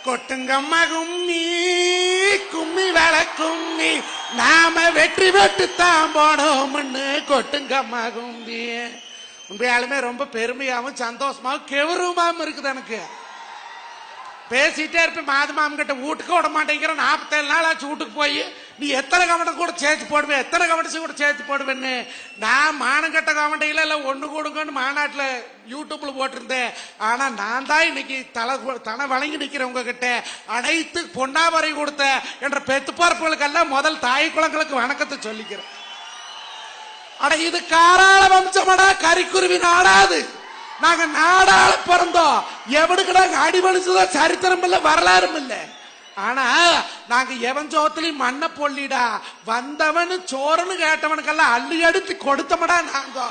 கொட்டுங்கம்மா கும்மி கும்மி வேலை கும்மி நாம வெற்றி பெற்றுத்தான் போனோம்னு கொட்டுங்கம்மா கும்மி. உண்மையாலுமே ரொம்ப பெருமையாவும் சந்தோஷமாவும் கெவருமாவும் இருக்குது. எனக்கு பேசிட்டே இருப்பேன். மாதமாமன் கிட்ட வீட்டுக்கு விட மாட்டேங்கிற 47 நாள் ஆச்சு வீட்டுக்கு போய். நீ எத்தனை கவனம் கூட சேர்த்து போடுவேன், எத்தனை கவனிச்சு கூட சேர்த்து போடுவேன்னு. நான் மானங்கட்ட கவண்டையில இல்லை ஒன்று கொடுங்கன்னு மாநாட்டில் யூடியூப்ல போட்டிருந்தேன். ஆனா நான் தான் இன்னைக்கு தலை வழங்கி நிற்கிறேன் உங்ககிட்ட. அனைத்து பொன்னாவரை கொடுத்த என்ற பெத்துப்பார்ப்புகளுக்கெல்லாம் முதல் தாய் குளங்களுக்கு வணக்கத்தை சொல்லிக்கிறேன். அட இது காராள வம்சமடா, கரிக்குருவி நாடாது. நாங்க நாடாள பிறந்தோம். எவனுக்கு நாங்க அடிபணிச்சதோ சரித்திரம் இல்ல, வரலாறும் இல்ல. ஆனா நாங்க எவன் சோத்திலையும் மண்ணை பொல்லிடா, வந்தவனு சோறுன்னு கேட்டவனுக்கெல்லாம் அள்ளி எடுத்து கொடுத்தமடா நாங்க.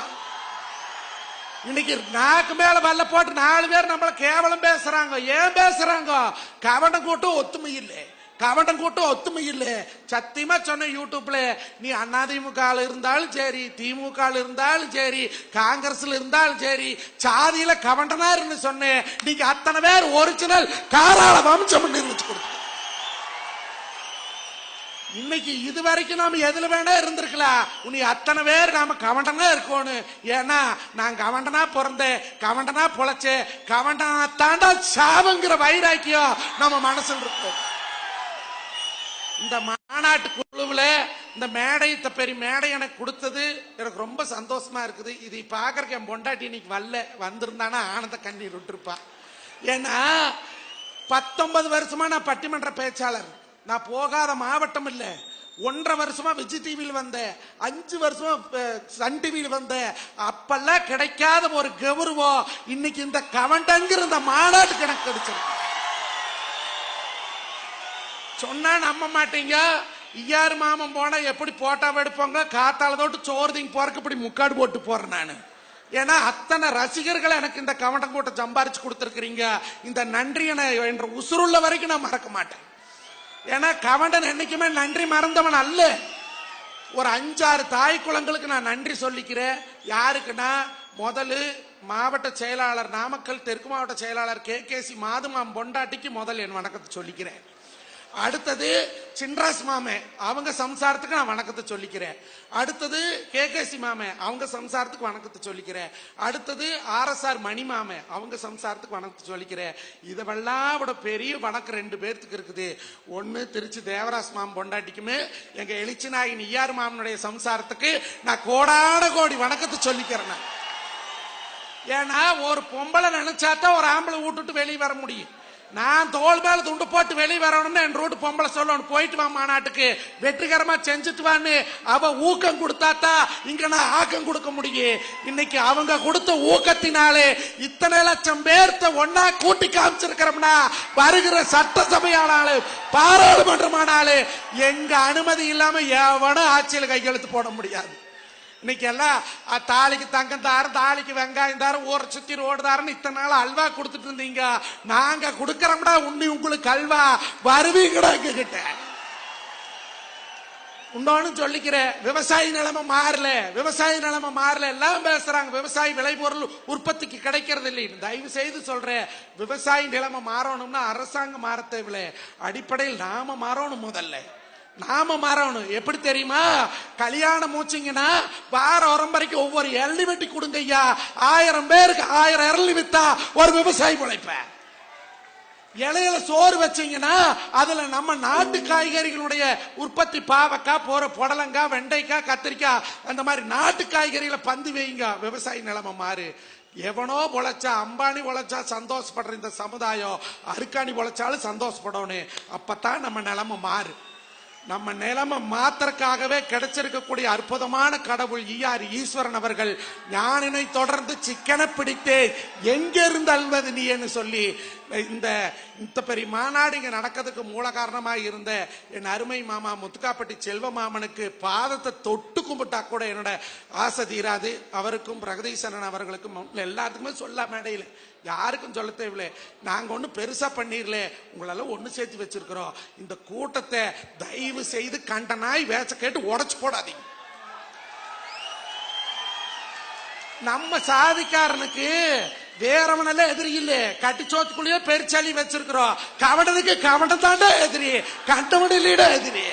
இன்னைக்கு நாக்கு மேல வல்ல போட்டு 4 பேர் நம்மள கேவலம் பேசுறாங்க. ஏன் பேசுறாங்க? கவனம் கூட்டம் ஒத்துமை இல்லை, கவனம் கூட்டம் ஒத்துமை இல்லை. சத்தியமா சொன்ன யூடியூப்ல, நீ அதிமுக இருந்தாலும் சரி, திமுக இருந்தாலும் சரி, காங்கிரஸ்ல இருந்தாலும் சரி, சாதியில கவண்டனார்னு சொன்னேன். நீங்க அத்தனை பேர் ஒரிஜினல் காராள வம்சம் நிரூபிச்சு கொடுத்து. இன்னைக்கு இதுவரைக்கும் நாம எதுல வேணா இருந்திருக்கலாம். உனி அத்தனை பேர் நாம கவண்டனா இருக்கணும். ஏன்னா நான் கவண்டனா பிறந்தேன், கவண்டனா பொழைச்சேன், கவண்டனா தாண்டா சாவுங்கிற வைராக்கியம் நம்ம மனசுல இருக்கும். இந்த மாநாட்டு குழுவில் இந்த மேடை, பெரிய மேடை எனக்கு கொடுத்தது எனக்கு ரொம்ப சந்தோஷமா இருக்குது. இதை பார்க்கறக்கு என் பொண்டாட்டி இன்னைக்கு வந்திருந்தானா ஆனந்த கண்ணீர் விட்டுருப்பா. ஏன்னா 19 வருஷமா நான் பட்டிமன்ற பேச்சாளர். நான் போகாத மாவட்டம் இல்லை. 1.5 வருஷமா விஜய் டிவியில் வந்தேன், 5 வருஷமா சன் டிவியில் வந்தேன். அப்பெல்லாம் கிடைக்காத ஒரு கௌரவம் இன்னைக்கு இந்த கவண்டங்கிற இந்த மாநாட்டுக்கு எனக்கு கிடைச்சிருக்கு. சொன்னா நம்ப மாட்டீங்க. ஐயாறு மாமன் போனா எப்படி போட்டாவை எடுப்பாங்க, காத்தால தோட்டு சோறுதிங்க போறக்கு இப்படி முக்காடு போட்டு போறேன் நான். ஏன்னா அத்தனை ரசிகர்களை எனக்கு இந்த கவண்டம் கூட்டம் சம்பாரிச்சு கொடுத்துருக்கிறீங்க. இந்த நன்றி என்ற உசுருள்ள வரைக்கும் நான் மறக்க மாட்டேன். ஏன்னா கவண்டன் என்னைக்குமே நன்றி மறந்தவன் அல்ல. ஒரு 5-6 தாய் குளங்களுக்கு நான் நன்றி சொல்லிக்கிறேன். யாருக்குன்னா, முதல் மாவட்ட செயலாளர், நாமக்கல் தெற்கு மாவட்ட செயலாளர் KKC மாதுமாம் பொண்டாட்டிக்கு முதல் என் வணக்கத்தை சொல்லிக்கிறேன். அடுத்தது சின்ராஸ் மாமே, அவங்க சம்சாரத்துக்கு நான் வணக்கத்தை சொல்லிக்கிறேன். அடுத்தது KKC மாமே, அவங்க சம்சாரத்துக்கு வணக்கத்தை சொல்லிக்கிறேன். அடுத்தது RSR மணி மாமே, அவங்க சம்சாரத்துக்கு வணக்கத்தை சொல்லிக்கிறேன். இதெல்லாம் விட பெரிய வணக்கம் 2 பேர்த்துக்கு இருக்குது. ஒன்னு திருச்சி தேவராஸ் மாமன் பொண்டாட்டிக்குமே, எங்க எழுச்சி நாயகன் ஐயாறு மாமனுடைய சம்சாரத்துக்கு நான் கோடான கோடி வணக்கத்தை சொல்லிக்கிறேன். ஏன்னா ஒரு பொம்பளை நினைச்சாதான் ஒரு ஆம்பளை விட்டுட்டு வெளியே வர முடியும். நான் தோல் மேல துண்டு போட்டு வெளியே வரணும்னு என் ரோட்டு பொம்பளை சொல்லணும், போயிட்டு வா மாநாட்டுக்கு, வெற்றிகரமா செஞ்சுட்டு வான்னு அவ ஊக்கம் கொடுத்தாத்தா இங்க நான் ஆக்கம் கொடுக்க முடியும். இன்னைக்கு அவங்க கொடுத்த ஊக்கத்தினாலே இத்தனை லட்சம் பேர்த்த ஒன்னா கூட்டி காமிச்சிருக்கிறோம்னா, வருகிற சட்டசபையானாலும் பாராளுமன்றமானாலும் எங்க அனுமதி இல்லாம எவனும் ஆட்சியில் கையெழுத்து போட முடியாது. இன்னைக்கு எல்லாம் தாலிக்கு தங்கம் தாரம், தாலிக்கு வெங்காயம் தாரம், ஊரை சுத்தி ரோடு தாரன்னு இத்தனை நாள் அல்வா கொடுத்துட்டு இருந்தீங்க. நாங்க கொடுக்கறோம்டா உண்மை உங்களுக்கு அல்வா, வருவீங்கடா எங்க கிட்ட. உண்டோன்னு சொல்லிக்கிறேன். விவசாயி நிலைமை மாறல, விவசாயி நிலைமை மாறல. எல்லாம் பேசுறாங்க விவசாயி விளைபொருள் உற்பத்திக்கு கிடைக்கிறது இல்லை. தயவு செய்து சொல்றேன், விவசாயி நிலைமை மாறணும்னா அரசாங்கம் மாற தேவையில்லை, அடிப்படையில் நாம மாறணும். முதல்ல நாம மாறணும். எப்படி தெரியுமா? கல்யாணம் மூச்சிங்கன்னா வார ஒரம்பரைக்கு ஒவ்வொரு எள்ளி வெட்டி கொடுங்க ஐயா. 1000 பேருக்கு 1000 எள்ளி வித்தா ஒரு விவசாயி பிழைப்ப. இலையில சோறு வச்சீங்கன்னா அதுல நம்ம நாட்டு காய்கறிகளுடைய உற்பத்தி, பாவக்காய், புடலங்காய், வெண்டைக்காய், கத்திரிக்காய், அந்த மாதிரி நாட்டு காய்கறிகளை பந்து வைங்க. விவசாயி நிலைமை மாறு. எவனோ பொழைச்சா, அம்பானி பொழைச்சா சந்தோஷப்படுற இந்த சமுதாயம் அருக்காணி பொழைச்சாலும் சந்தோஷப்படணும். அப்பதான் நம்ம நிலைமை மாறு. நம்ம நிலைமை மாத்திரக்காகவே கிடைச்சிருக்கக்கூடிய அற்புதமான கடவுள் ஈஆர் ஈஸ்வரன் அவர்கள் ஞானினை தொடர்ந்து சிக்கன பிடித்தே எங்கிருந்து அல்வது நீன்னு சொல்லி இந்த பெரிய மாநாடு இங்க நடக்கிறதுக்கு மூல காரணமாக இருந்த என் அருமை மாமா முத்துக்காப்பட்டி செல்வ மாமனுக்கு பாதத்தை தொட்டு கும்பிட்டா கூட என்னோட ஆசை தீராது. அவருக்கும் பிரகதீசரன் அவர்களுக்கும் எல்லாத்துக்குமே சொல்ல மேடையில் யாருக்கும் சொல்ல தேவையில்லை. நாங்க ஒண்ணு பெருசா பண்ணிரல, உங்களெல்லாம் ஒண்ணு சேர்த்து வச்சிருக்கிறோம். இந்த கூட்டத்தை தயவு செய்து கண்டனாய் வேச்ச கேட்டு உடைச்சு போடாதீங்க. நம்ம சாதிக்காரனுக்கு வேறவனெல்லாம் எதிரி இல்ல, கட்டிச்சோத்துக்குள்ளேயே பெருச்சாலி வச்சிருக்கிறோம். கவனத்துக்கு கவனம் தாண்டா எதிரி, கண்டவன் இல்லடா எதிரி.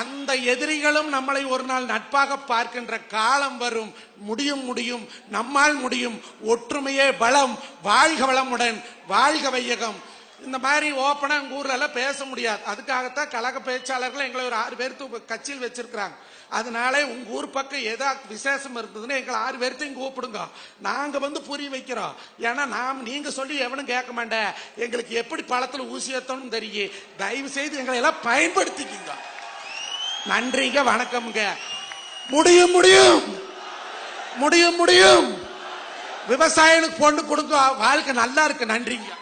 அந்த எதிரிகளும் நம்மளை ஒரு நாள் நட்பாக பார்க்கின்ற காலம் வரும். முடியும் முடியும், நம்மால் முடியும். ஒற்றுமையே பலம். வாழ்க வளமுடன், வாழ்க வையகம். இந்த மாதிரி ஓப்பனா எங்க ஊர்ல எல்லாம் பேச முடியாது. அதுக்காகத்தான் கழக பேச்சாளர்கள் எங்களை ஒரு 6 பேர்த்து கட்சியில் வச்சிருக்கிறாங்க. அதனால உங்க ஊர் பக்கம் ஏதாவது விசேஷம் இருந்ததுன்னா எங்களை 6 பேர்த்தையும் கூப்பிடுங்க, நாங்க வந்து புரிய வைக்கிறோம். ஏன்னா நீங்க சொல்லி எவனும் கேட்க மாட்டேன். எங்களுக்கு எப்படி பழத்துல ஊசி ஏத்தணும் தெரியும். தயவு செய்து எங்களை எல்லாம் பயன்படுத்திக்கிங்க. நன்றிங்க, வணக்கம்ங்க. முடியும் முடியும் முடியும் முடியும். விவசாயிகளுக்கு பொண்ணு கொடுங்க, வாழ்க்கை நல்லா இருக்கு. நன்றிங்க.